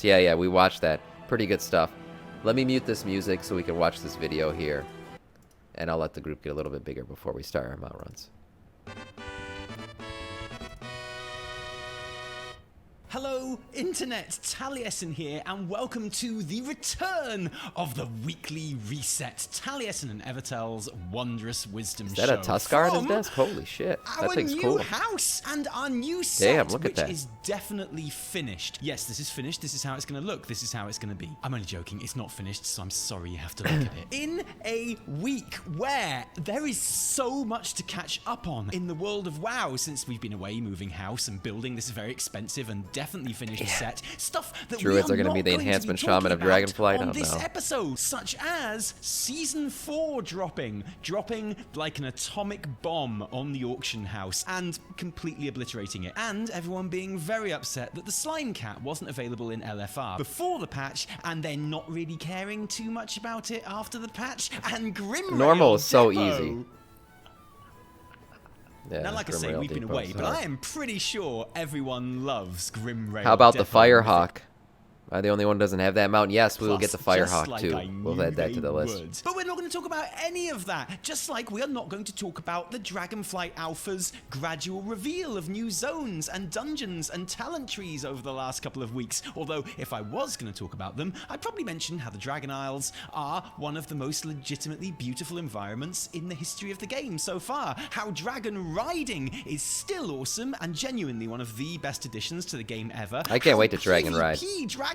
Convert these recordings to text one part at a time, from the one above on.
Yeah, we watched that. Pretty good stuff. Let me mute this music so we can watch this video here. And I'll let the group get a little bit bigger before we start our mount runs. Hello, Internet, Taliesin here, and welcome to the return of the weekly reset. Taliesin and Evitel's wondrous wisdom show. Is that a Tuskar on his desk? Holy shit, that thing's cool. Our new house and our new set, look at that. Which is definitely finished. Yes, this is finished. This is how it's going to look. This is how it's going to be. I'm only joking. It's not finished, so I'm sorry you have to look at it. In a week where there is so much to catch up on in the world of WoW since we've been away moving house and building this very expensive and definitely finished set. Stuff that Druids we are going to be the enhancement shaman of Dragonflight. On this episode, such as Season 4 dropping like an atomic bomb on the auction house and completely obliterating it, and everyone being very upset that the Slime Cat wasn't available in LFR before the patch, and then not really caring too much about it after the patch, and Grim Normal is so Depot. easy. Yeah, now, like I say, we've been away, but I am pretty sure everyone loves Grim Rail. How about Depot. the Firehawk? Am I the only one who doesn't have that mount? Yes, we will get the Plus, Firehawk like too. We'll add that to the list. Would. But we're not going to talk about any of that. Just like we are not going to talk about the Dragonflight Alpha's gradual reveal of new zones and dungeons and talent trees over the last couple of weeks. Although, if I was going to talk about them, I'd probably mention how the Dragon Isles are one of the most legitimately beautiful environments in the history of the game so far. How dragon riding is still awesome and genuinely one of the best additions to the game ever. I can't wait to dragon ride.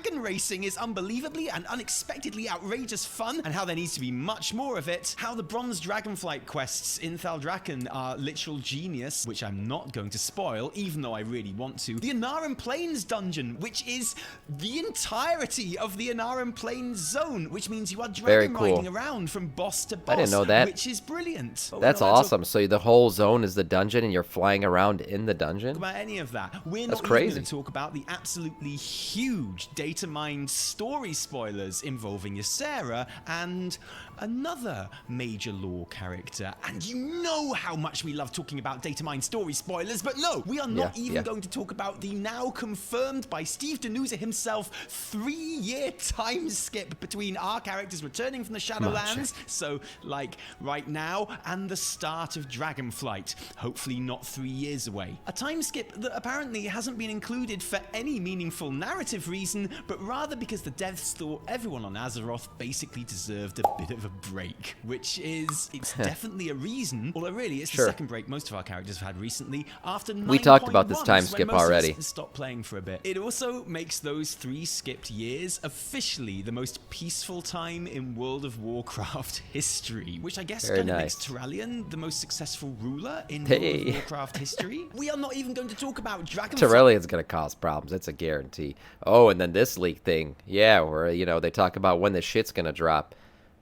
Dragon racing is unbelievably and unexpectedly outrageous fun, and how there needs to be much more of it. How the Bronze Dragonflight quests in Thaldrakan are literal genius, which I'm not going to spoil, even though I really want to. The Anaran Plains dungeon, which is the entirety of the Anaran Plains zone, which means you are dragon riding around from boss to boss. I didn't know that. Which is brilliant. That's awesome. So the whole zone is the dungeon, and you're flying around in the dungeon? About any of that. We're That's not crazy. even going to talk about the absolutely huge data mined story spoilers involving Ysera and another major lore character. And you know how much we love talking about data mined story spoilers, but no, we are not even going to talk about the now confirmed by Steve Danusa himself 3-year time skip between our characters returning from the Shadowlands, so like right now, and the start of Dragonflight, hopefully not 3 years away. A time skip that apparently hasn't been included for any meaningful narrative reason, but rather because the devs thought everyone on Azeroth basically deserved a bit of a break, which is, it's definitely a reason, although really it's the second break most of our characters have had recently after 9.1. We talked about this time skip already. Stop playing for a bit. It also makes those 3 skipped years officially the most peaceful time in World of Warcraft history, which I guess kind of makes Taliesin the most successful ruler in World of Warcraft history. We are not even going to talk about Dragonflight. Taliesin's going to cause problems. It's a guarantee. Oh, and then this leak thing. Yeah, where, you know, they talk about when the shit's going to drop.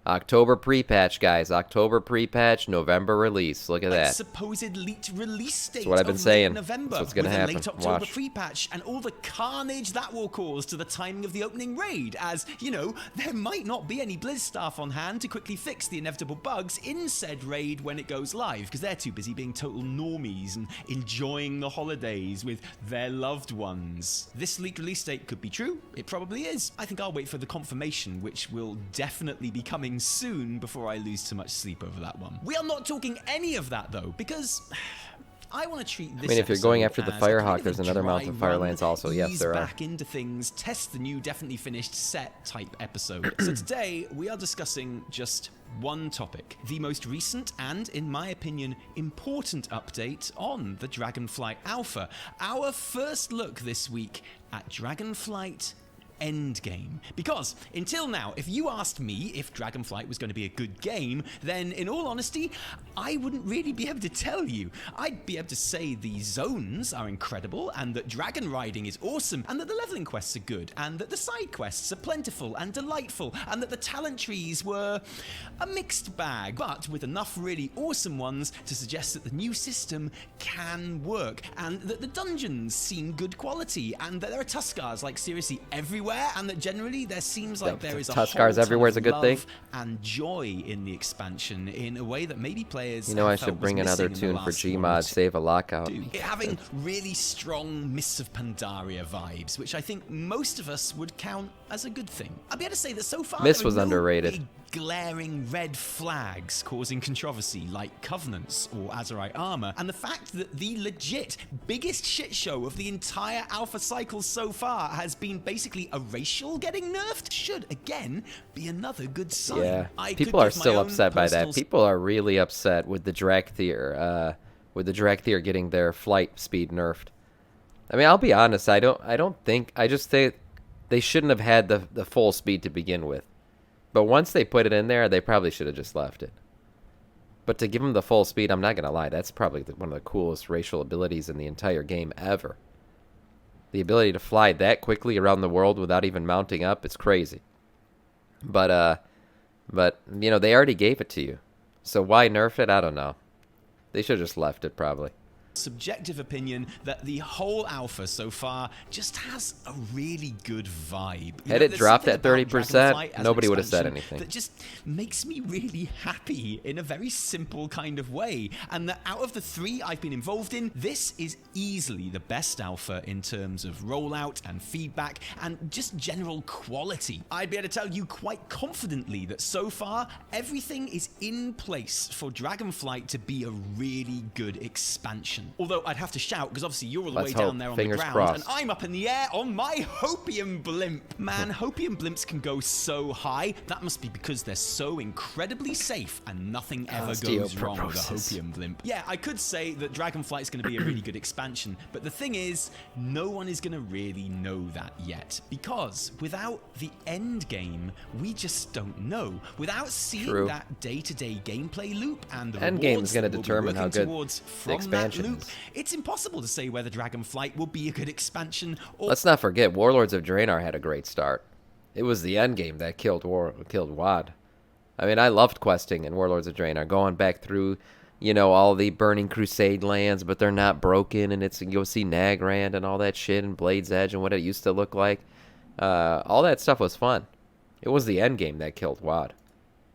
October pre-patch, guys. October pre-patch, November release. Look at that. Supposed leaked release date. That's what I've been saying. November. That's what's going to happen. Late October pre-patch and all the carnage that will cause to the timing of the opening raid. As you know, there might not be any Blizz staff on hand to quickly fix the inevitable bugs in said raid when it goes live, because they're too busy being total normies and enjoying the holidays with their loved ones. This leaked release date could be true. It probably is. I think I'll wait for the confirmation, which will definitely be coming soon before I lose too much sleep over that one. We are not talking any of that though, because I want to treat this. I mean, if you're going after the Firehawk, there's another mount of Firelands also. Yes, there are. Back into things, test the new definitely finished set type episode. So today we are discussing just one topic, the most recent and, in my opinion, important update on the Dragonflight Alpha. Our first look this week at Dragonflight Endgame. Because until now, if you asked me if Dragonflight was going to be a good game, then in all honesty, I wouldn't really be able to tell you. I'd be able to say the zones are incredible, and that dragon riding is awesome, and that the leveling quests are good, and that the side quests are plentiful and delightful, and that the talent trees were a mixed bag, but with enough really awesome ones to suggest that the new system can work, and that the dungeons seem good quality, and that there are Tuskars like seriously everywhere everywhere, and that generally there seems like there is a Tuskars whole ton everywhere is of a good thing. love and joy in the expansion in a way that maybe players You know, I have should felt bring was another missing in the tune for last one or Gmod, two. save a lockout. It having really strong Mists of Pandaria vibes, which I think most of us would count as a good thing. I'll be able to say that so far Mist there are was no underrated. big glaring red flags causing controversy like Covenants or Azerite armor, and the fact that the legit biggest shit show of the entire alpha cycle so far has been basically a racial getting nerfed should again be another good sign. Yeah, I people could are give my still own upset by personal that. People are really upset with the Dracthyr, getting their flight speed nerfed. I mean, I'll be honest. I just think they shouldn't have had the full speed to begin with. But once they put it in there, they probably should have just left it. But to give them the full speed, I'm not gonna lie, that's probably one of the coolest racial abilities in the entire game ever. The ability to fly that quickly around the world without even mounting up, it's crazy. But you know, they already gave it to you. So why nerf it? I don't know. They should have just left it, probably. Subjective opinion that the whole alpha so far just has a really good vibe. Had it there's dropped something at about 30%, Dragonflight as an nobody would have said expansion anything. That just makes me really happy in a very simple kind of way. And that out of the 3 I've been involved in, this is easily the best alpha in terms of rollout and feedback and just general quality. I'd be able to tell you quite confidently that so far everything is in place for Dragonflight to be a really good expansion. Although I'd have to shout, because obviously you're all the Let's way down hope. there on Fingers the ground, crossed. and I'm up in the air on my Hopium blimp. Man, Hopium blimps can go so high. That must be because they're so incredibly safe and nothing ever goes wrong with a Hopium blimp. Yeah, I could say that Dragonflight's going to be a really good expansion, but the thing is, no one is going to really know that yet. Because without the end game, we just don't know. Without seeing True. that day-to-day gameplay loop and the End game rewards is gonna that we'll be determine how working good towards the from that expansion loop, is. it's impossible to say whether Dragonflight will be a good expansion or Let's not forget, Warlords of Draenor had a great start. It was the end game that killed WoD. I mean, I loved questing in Warlords of Draenor, going back through, you know, all the Burning Crusade lands, but they're not broken, and it's you go see Nagrand and all that shit, and Blade's Edge and what it used to look like. All that stuff was fun. It was the end game that killed WoD.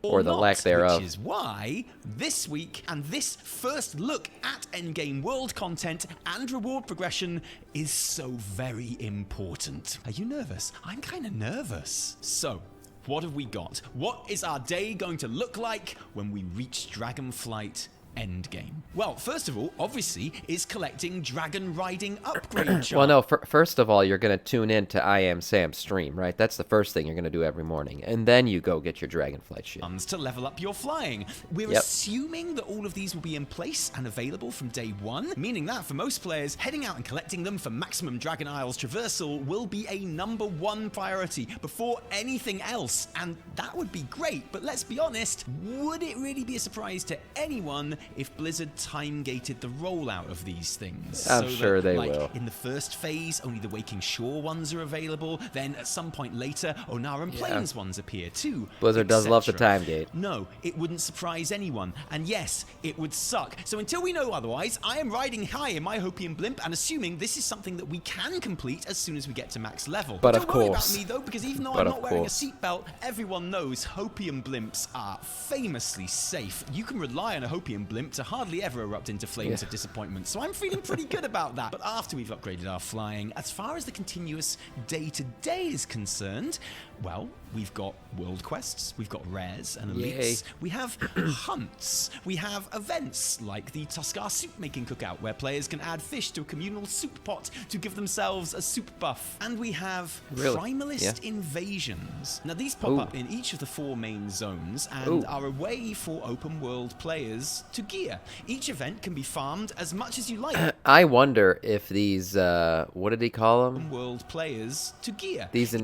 Or the not, lack thereof. Which is why this week and this first look at endgame world content and reward progression is so very important. Are you nervous? I'm kind of nervous. So, what have we got? What is our day going to look like when we reach Dragonflight Endgame? Well, first of all, obviously, is collecting dragon riding upgrade charts. Well, no, first of all, you're going to tune in to IamSamC stream, right? That's the first thing you're going to do every morning. And then you go get your Dragonflight shit. To level up your flying. We're Yep. assuming that all of these will be in place and available from day 1, meaning that for most players, heading out and collecting them for maximum Dragon Isles traversal will be a #1 priority before anything else, and that would be great, but let's be honest, would it really be a surprise to anyone if Blizzard time-gated the rollout of these things? I'm So sure that, they like, will. in the first phase, only the Waking Shore ones are available, then at some point later, Onaran Plains ones appear too. Blizzard does love the etc. time gate. No, it wouldn't surprise anyone. And yes, it would suck. So until we know otherwise, I am riding high in my Hopium blimp and assuming this is something that we can complete as soon as we get to max level. But don't of worry course. about me though, because even though But I'm of not wearing a course. seatbelt, everyone knows Hopium blimps are famously safe. You can rely on a Hopium blimp to hardly ever erupt into flames of disappointment. So I'm feeling pretty good about that. But after we've upgraded our flying, as far as the continuous day-to-day is concerned, well, we've got world quests, we've got rares and elites, we have hunts, we have events like the Tuskar soup making cookout where players can add fish to a communal soup pot to give themselves a soup buff, and we have Primalist invasions. Now these pop up in each of the 4 main zones and are a way for open world players to gear. Each event can be farmed as much as you like. I wonder if these, what did he call them? World players to gear. These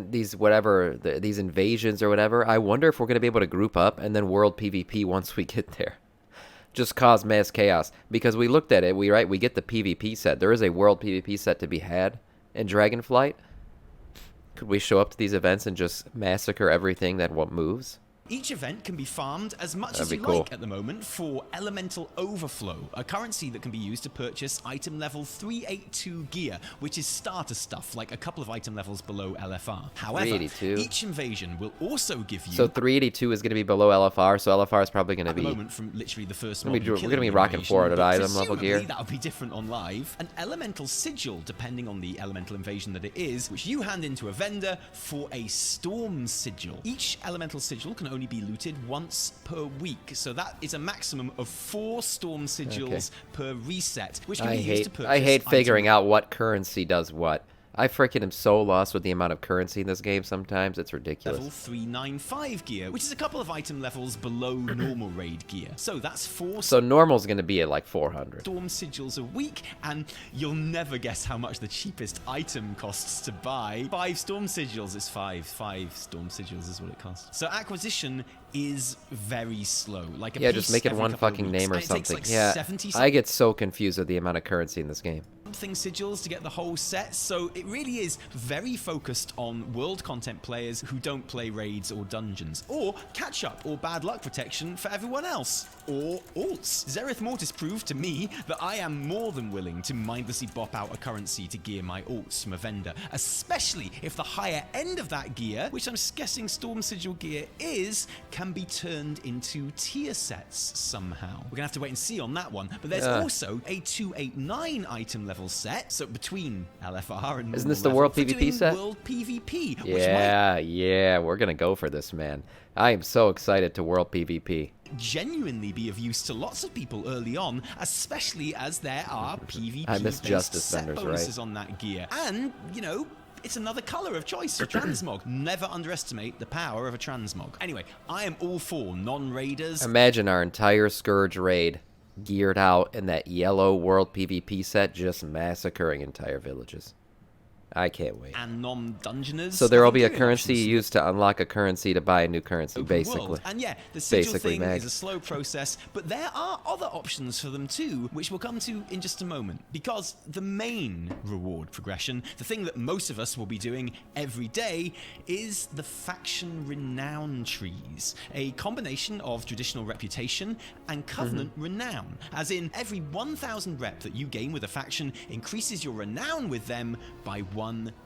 invasions or whatever. I wonder if we're going to be able to group up and then world PvP once we get there. Just cause mass chaos. Because we looked at it, we get the PvP set. There is a world PvP set to be had in Dragonflight. Could we show up to these events and just massacre everything that moves? Each event can be farmed as much as That'd you be cool. like at the moment for Elemental Overflow, a currency that can be used to purchase item level 382 gear, which is starter stuff, like a couple of item levels below LFR. However, 382. each invasion will also give you... So 382 is going to be below LFR, so LFR is probably going to at the be... moment from literally the first We're mob gonna be- you we're gonna kill be rocking invasion, 400 but item level gear. presumably that'll be different on live. An elemental sigil, depending on the elemental invasion that it is, which you hand into a vendor for a storm sigil. Each elemental sigil can only be looted once per week, so that is a maximum of 4 storm sigils per reset, which can be used to purchase I hate figuring item out what currency does what. I freaking am so lost with the amount of currency in this game sometimes. It's ridiculous. level 395 gear, which is a couple of item levels below normal raid gear. So that's 4 So normal's going to be at like 400. storm sigils a week, and you'll never guess how much the cheapest item costs to buy. 5 storm sigils is 5 storm sigils is what it costs. So acquisition is very slow. Like a Yeah, piece just make it every one couple of fucking weeks. name or And it takes, something. like, Yeah, 70 I get so confused with the amount of currency in this game. something sigils to get the whole set, so it really is very focused on world content players who don't play raids or dungeons, or catch up or bad luck protection for everyone else, or alts. Zereth Mortis proved to me that I am more than willing to mindlessly bop out a currency to gear my alts from a vendor, especially if the higher end of that gear, which I'm guessing Storm Sigil gear is, can be turned into tier sets somehow. We're gonna have to wait and see on that one, but there's also a 289 item level set, so between LFR and Isn't this normal the level World for PvP doing set? World PvP, which Yeah, we're going to go for this, man. I am so excited to World PvP. might genuinely be of use to lots of people early on, especially as there are PvP I miss Justice set vendors, bonuses on that gear. And, you know, it's another color of choice for transmog. Never underestimate the power of a transmog. Anyway, I am all for non-raiders. Imagine our entire Scourge raid geared out in that yellow World PvP set, just massacring entire villages. I can't wait. And non-dungeoners. So there will be a having currency options. used to unlock a currency to buy a new currency, Open basically. world. And yeah, the sigil Basically, thing Mag. is a slow process, but there are other options for them too, which we'll come to in just a moment. Because the main reward progression, the thing that most of us will be doing every day, is the faction renown trees. A combination of traditional reputation and covenant renown. As in, every 1,000 rep that you gain with a faction increases your renown with them by 1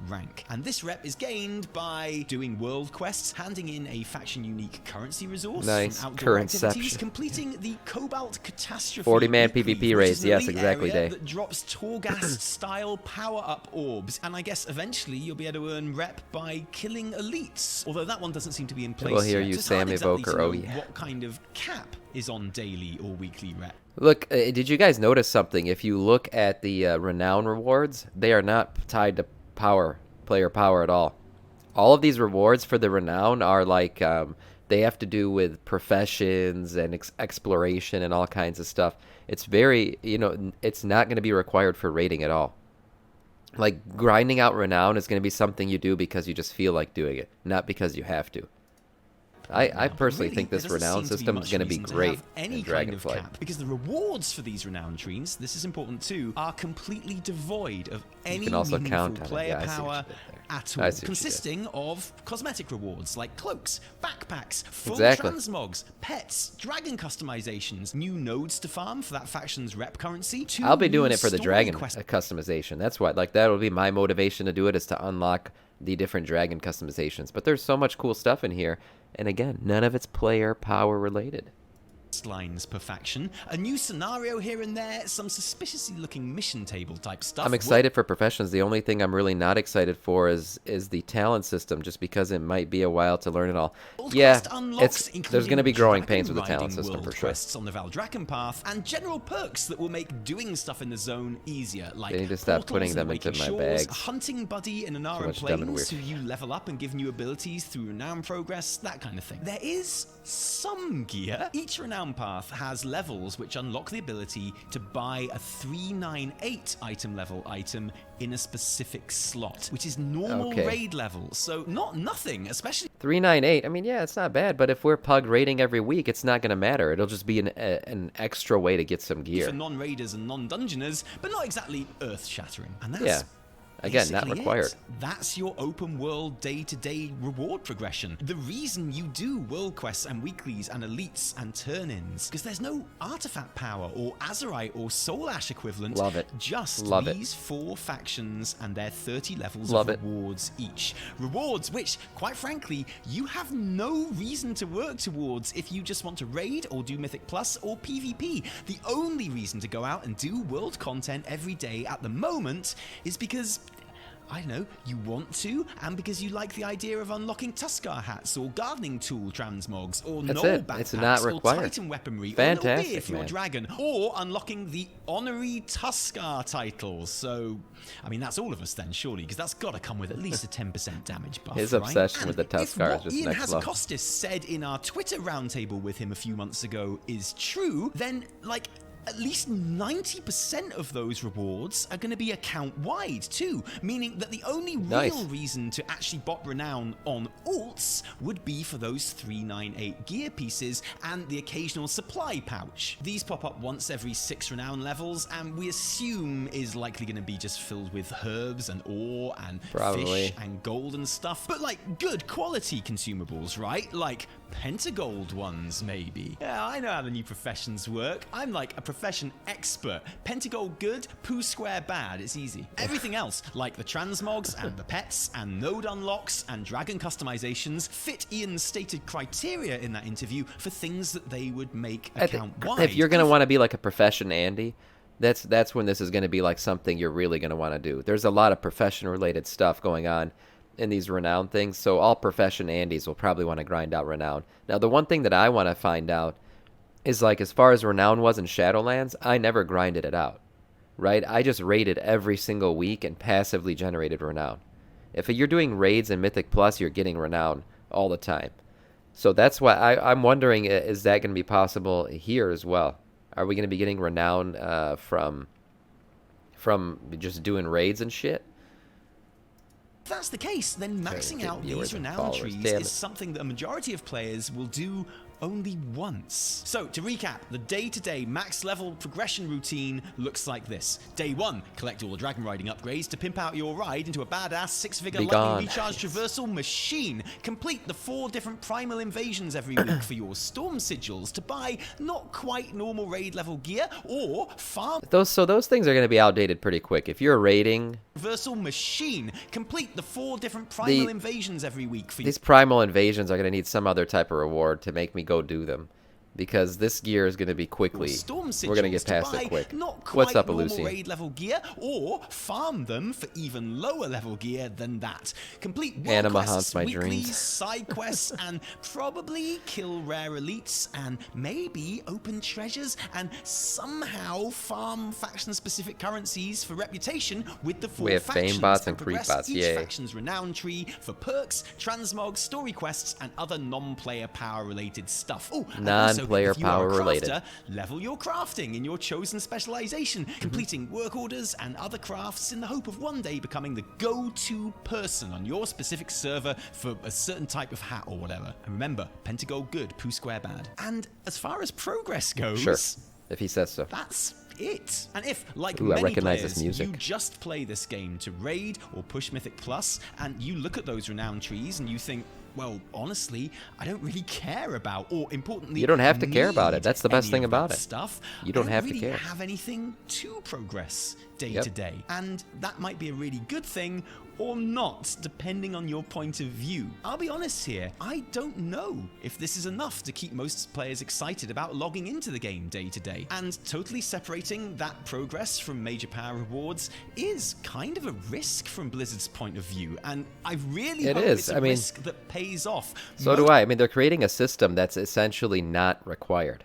rank. And this rep is gained by doing world quests, handing in a faction unique currency resource Nice. from outdoor Currenception. activities, completing the Cobalt Catastrophe 40-man weekly, PvP which raids, is an yes, elite exactly, area Dave. that drops Torghast style power-up orbs, and I guess eventually you'll be able to earn rep by killing elites. Although that one doesn't seem to be in place We'll hear yet. you, So it's hard Sam exactly Evoker. to know Oh, yeah. what kind of cap is on daily or weekly rep. Look, did you guys notice something? If you look at the renown rewards, they are not tied to player power at all. All of these rewards for the renown are like they have to do with professions and exploration and all kinds of stuff. It's very, it's not going to be required for rating at all. Like grinding out renown is going to be something you do because you just feel like doing it, not because you have to. I personally Really, think this there doesn't renown seem to be system is much going to be reason to great have any in kind of Dragonflight. cap, because the rewards for these renown trees, this is important too, are completely devoid of any can also meaningful count on it. player Yeah, I see what power you did there. at I all, see what you did. consisting of cosmetic rewards like cloaks, backpacks, full Exactly. transmogs, pets, dragon customizations, new nodes to farm for that faction's rep currency. I'll be doing new it for the story dragon quests. customization. That's what, like, that'll be my motivation to do it, is to unlock the different dragon customizations. But there's so much cool stuff in here, and again, none of it's player power related. lines per faction, a new scenario here and there, some suspiciously looking mission table type stuff. I'm excited for professions. The only thing I'm really not excited for is the talent system, just because it might be a while to learn it all. World Yeah, quest unlocks, there's going to be growing including pains with the talent dragon system riding for sure. world quests on the Valdrakken path, and general perks that will make doing stuff in the zone easier, like They need to stop portals putting in them Awakened into my Shores, bags. a hunting buddy in Anara much dumb and Plains who weird. you level up and give new abilities through renown progress, that kind of thing. There is some gear. Each renown path has levels which unlock the ability to buy a 398 item level item in a specific slot, which is normal Okay. raid level, so not nothing, especially 398. I mean, yeah, it's not bad, but if we're pug raiding every week, it's not going to matter. It'll just be an extra way to get some gear. for non-raiders and non-dungeoners, but not exactly earth-shattering. And that's Yeah. Again, not basically required. it. That's your open world day-to-day reward progression. The reason you do world quests and weeklies and elites and turn-ins, because there's no artifact power or azurite or soul ash equivalent. Love it. Just Love it. these 4 factions and their 30 levels Love of it. rewards each. Rewards which, quite frankly, you have no reason to work towards if you just want to raid or do Mythic Plus or PvP. The only reason to go out and do world content every day at the moment is because, I don't know, you want to, and because you like the idea of unlocking Tuskar hats or gardening tool transmogs or That's Knoll it. backpacks It's not or required. Titan weaponry Fantastic, or beer if you're a man. dragon, or unlocking the honorary Tuskar titles. So, I mean, that's all of us then, surely, because that's got to come with at least a 10% damage buff. His right? obsession And with the Tuskar is just Ian next level. Hazakostas said in our Twitter roundtable with him a few months ago is true, then, like, at least 90% of those rewards are going to be account-wide too, meaning that the only real reason to actually bot renown on alts would be for those 398 gear pieces and the occasional supply pouch. These pop up once every 6 renown levels, and we assume is likely going to be just filled with herbs and ore and Probably. fish and gold and stuff, but like good quality consumables, right? Like pentagold ones, maybe. Yeah, I know how the new professions work. I'm like a profession expert. Pentagold good, poo square bad. It's easy. Everything else, like the transmogs and the pets and node unlocks and dragon customizations, fit Ian's stated criteria in that interview for things that they would make account wide. If you're going to want to be like a profession Andy, that's when this is going to be like something you're really going to want to do. There's a lot of profession related stuff going on in these renown things, so all profession Andys will probably want to grind out renown. Now, the one thing that I want to find out is, like, as far as renown was in Shadowlands, I never grinded it out, right? I just raided every single week and passively generated renown. If you're doing raids in Mythic Plus, you're getting renown all the time. So that's why I'm wondering, is that going to be possible here as well? Are we going to be getting renown from just doing raids and shit? If that's the case, then maxing out viewers these and renown followers. trees Damn is it. something that a majority of players will do only once. So, to recap, the day-to-day max level progression routine looks like this. Day 1, collect all the dragon riding upgrades to pimp out your ride into a badass 6-figure Be lightning gone. recharge traversal machine. Complete the 4 different primal invasions every week for your storm sigils to buy not quite normal raid level gear, or farm Those things are going to be outdated pretty quick. If you're raiding, traversal machine. Complete the 4 different primal invasions every week for these primal invasions are going to need some other type of reward to make me go do them, because this gear is going to be quickly. Storm We're going to get sigils past buy it quick. Not quite What's up, normal Lucy? raid level gear, or farm them for even lower level gear than that. Complete world Anima quests, haunts my weeklies, dreams. side quests, and probably kill rare elites, and maybe open treasures, and somehow farm faction-specific currencies for reputation with the 4 We have fame factions, bots and creep progress bots, each yay. faction's renown tree for perks, transmogs, story quests, and other non-player power-related stuff. Oh, and also, Non-player if you are a power related. crafter, level your crafting in your chosen specialization, completing work orders and other crafts in the hope of one day becoming the go-to person on your specific server for a certain type of hat or whatever. And remember, pentagold good, poo square bad. And as far as progress goes, Sure, if he says so. that's it. And if, like Ooh, I many recognize players, this music. you just play this game to raid or push Mythic Plus, and you look at those renown trees and you think, well, honestly, I don't really care about, or importantly, You don't have to care about it. need That's the best any thing of about that it. Stuff. You don't I have to really care. have anything to progress day Yep. to day, and that might be a really good thing or not, depending on your point of view. I'll be honest here, I don't know if this is enough to keep most players excited about logging into the game day to day, and totally separating that progress from major power rewards is kind of a risk from Blizzard's point of view, and I really It hope is. it's a I mean, risk that pays off. So do I. I mean, they're creating a system that's essentially not required,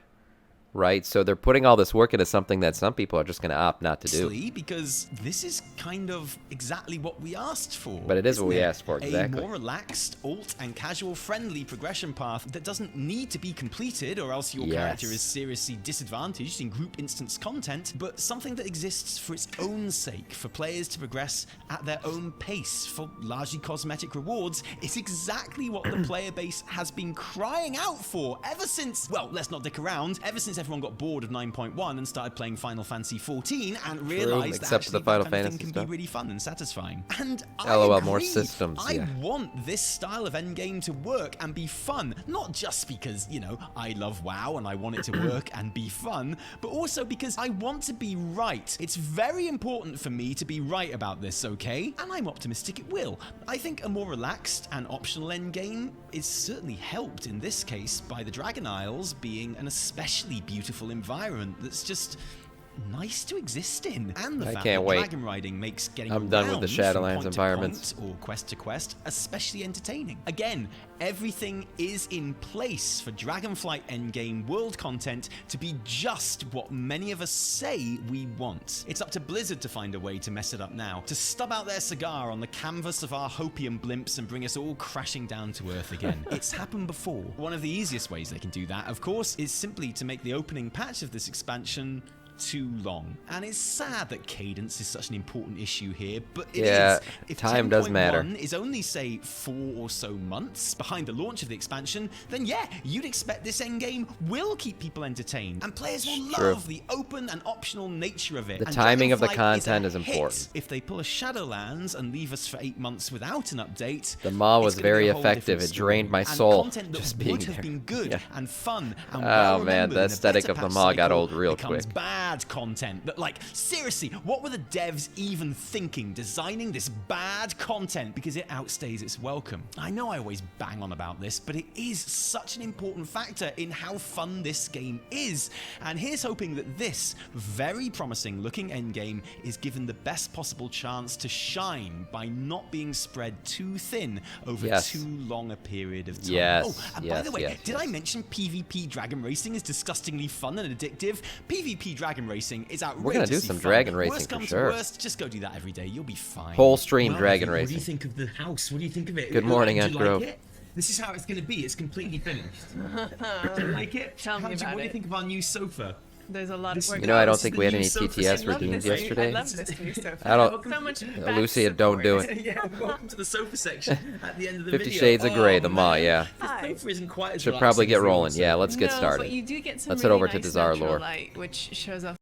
right? So they're putting all this work into something that some people are just going to opt not to do. Mostly because this is kind of exactly what we asked for. But it is what isn't we it? asked for, exactly. A more relaxed, alt, and casual-friendly progression path that doesn't need to be completed, or else your character Yes. is seriously disadvantaged in group instance content, but something that exists for its own sake, for players to progress at their own pace, for largely cosmetic rewards, is exactly what the player base has been crying out for ever since, well, let's not dick around, ever since everyone got bored of 9.1 and started playing Final Fantasy 14 and realized that except for the actually Final that kind of Fantasy thing can stuff. be really fun and satisfying. And LOL, I agree. more systems, I yeah. want this style of endgame to work and be fun, not just because, you know, I love WoW and I want it to work and be fun, but also because I want to be right. It's very important for me to be right about this, okay? And I'm optimistic it will. I think a more relaxed and optional endgame is certainly helped in this case by the Dragon Isles being an especially beautiful environment that's just nice to exist in, and the I fact can't that wait. dragon riding makes getting I'm done with the around from Shadowlands point to environments. point or quest to quest especially entertaining. Again, everything is in place for Dragonflight endgame world content to be just what many of us say we want. It's up to Blizzard to find a way to mess it up now, to stub out their cigar on the canvas of our hopium blimps and bring us all crashing down to earth again. It's happened before. One of the easiest ways they can do that, of course, is simply to make the opening patch of this expansion too long. And it's sad that cadence is such an important issue here, but it is. If time does matter. 10.1 is only, say, 4 or so months behind the launch of the expansion, then yeah, you'd expect this endgame will keep people entertained, and players will True. love the open and optional nature of it. The And timing of the Dragonflight content a is hit. important. If they pull a Shadowlands and leave us for 8 months without an update, The maw it's was gonna be very a whole effective. different It drained my story. And soul content that just would being have there. been good Yeah. and fun and Oh, well man, remembered the in a aesthetic better of the patch maw got cycle old real becomes quick. bad content that, like, seriously, what were the devs even thinking designing this bad content because it outstays its welcome? I know I always bang on about this, but it is such an important factor in how fun this game is. And here's hoping that this very promising looking endgame is given the best possible chance to shine by not being spread too thin over Yes. too long a period of time. Yes, Oh, and by yes, the way, yes, did I yes. mention PvP dragon racing is disgustingly fun and addictive? PvP dragon racing is outrageously We're gonna do some dragon racing Worst for comes sure. to worst, just go do that every day. You'll be fine. Whole stream Well, dragon What do you racing. think of the house? What do you think of it? Good morning, Do you Ed like Grove. it? This is how it's going to be. It's completely finished. Do you like it? Tell me What about do you it. think of our new sofa? There's a lot of This- work. You know, I don't This is think the we had new any sofa TTS set. I love redeemed this. yesterday. I love this new sofa. I don't- So much Lucia, don't do it. Yeah, welcome to the sofa section at the end of the 50 video. Shades of Grey, the maw, man. yeah. This sofa isn't quite as Should probably relaxing get as the old rolling. Yeah, sofa. let's get no, started. But you do get some Let's head really over to nice Desire natural Lore. light, which shows off